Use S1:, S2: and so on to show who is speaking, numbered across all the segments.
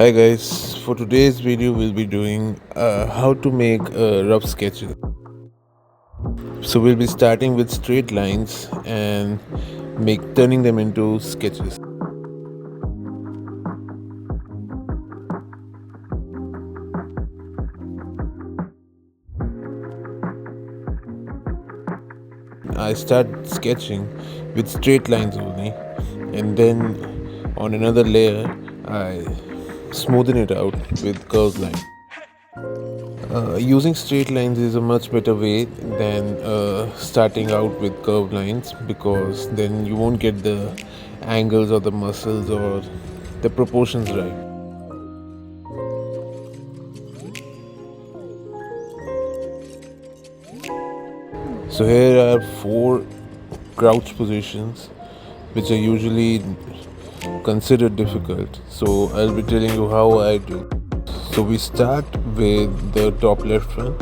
S1: Hi guys, for today's video we'll be doing how to make rough sketches. So we'll be starting with straight lines and turning them into sketches. I start sketching with straight lines only, and then on another layer I smoothen it out with curved lines. Using straight lines is a much better way than starting out with curved lines, because then you won't get the angles or the muscles or the proportions right. So here are four crouch positions which are usually considered difficult. So I'll be telling you how I do. So we start with the top left one.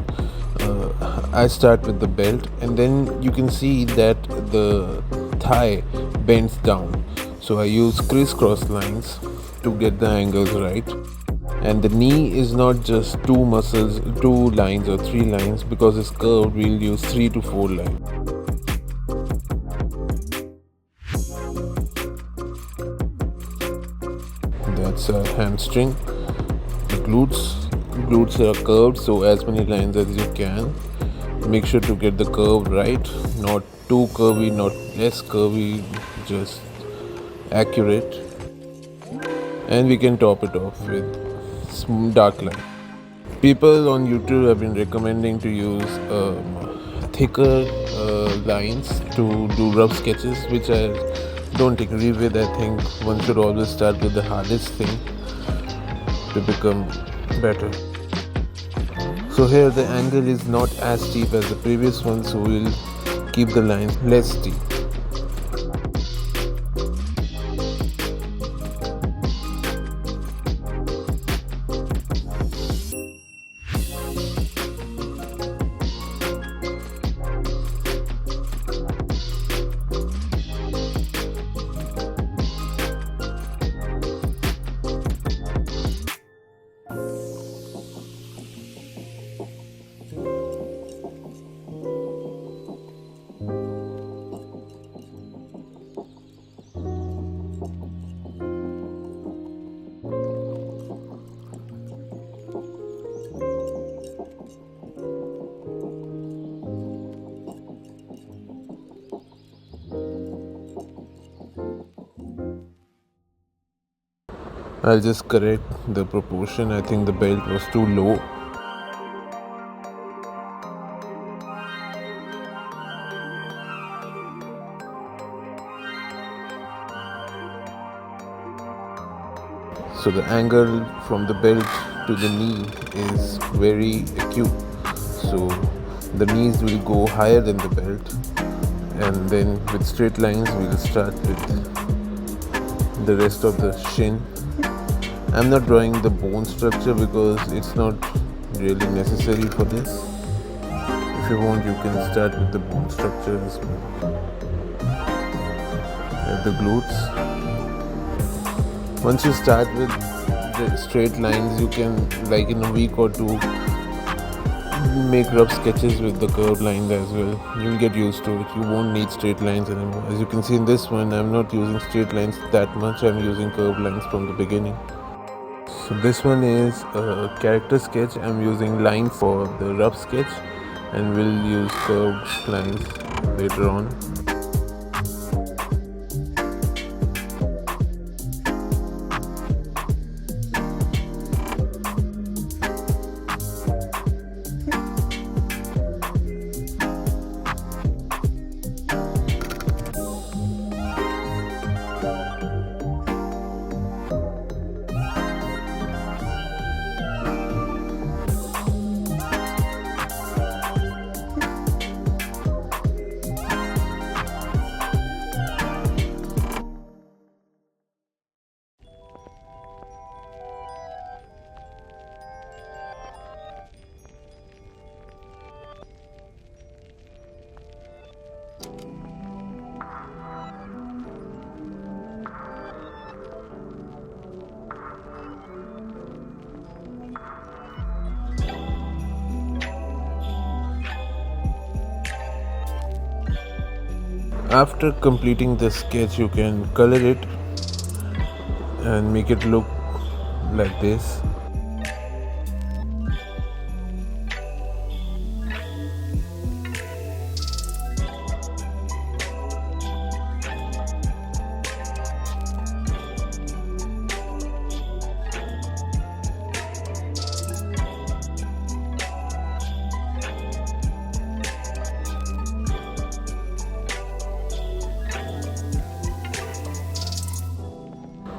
S1: I start with the belt, and then you can see that the thigh bends down. So I use crisscross lines to get the angles right. And the knee is not just two lines or three lines, because it's curved, we'll use 3 to 4 lines. That's a hamstring. The glutes are curved, so as many lines as you can. Make sure to get the curve right, not too curvy, not less curvy, just accurate. And we can top it off with some dark line. People on YouTube have been recommending to use thicker lines to do rough sketches, which I don't agree with. I think one should always start with the hardest thing to become better. So here the angle is not as steep as the previous one, so we'll keep the lines less steep. I'll just correct the proportion. I think the belt was too low. So the angle from the belt to the knee is very acute. So the knees will go higher than the belt, and then with straight lines we'll start with the rest of the shin. I'm not drawing the bone structure because it's not really necessary for this. If you want, you can start with the bone structure as well. At the glutes. Once you start with the straight lines, you can, like in a week or two, make rough sketches with the curved lines as well. You'll get used to it. You won't need straight lines anymore. As you can see in this one, I'm not using straight lines that much. I'm using curved lines from the beginning. So this one is a character sketch. I'm using lines for the rough sketch, and we'll use curved lines later on. After completing the sketch, you can color it and make it look like this.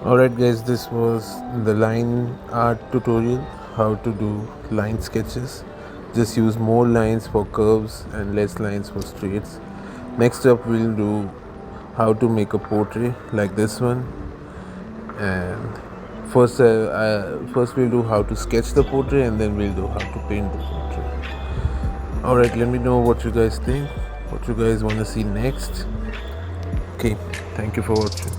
S1: Alright guys, this was the line art tutorial, how to do line sketches. Just use more lines for curves and less lines for straights. Next up we'll do how to make a portrait like this one, and first we'll do how to sketch the portrait, and then we'll do how to paint the portrait. Alright, let me know what you guys think, what you guys want to see next. Okay, thank you for watching.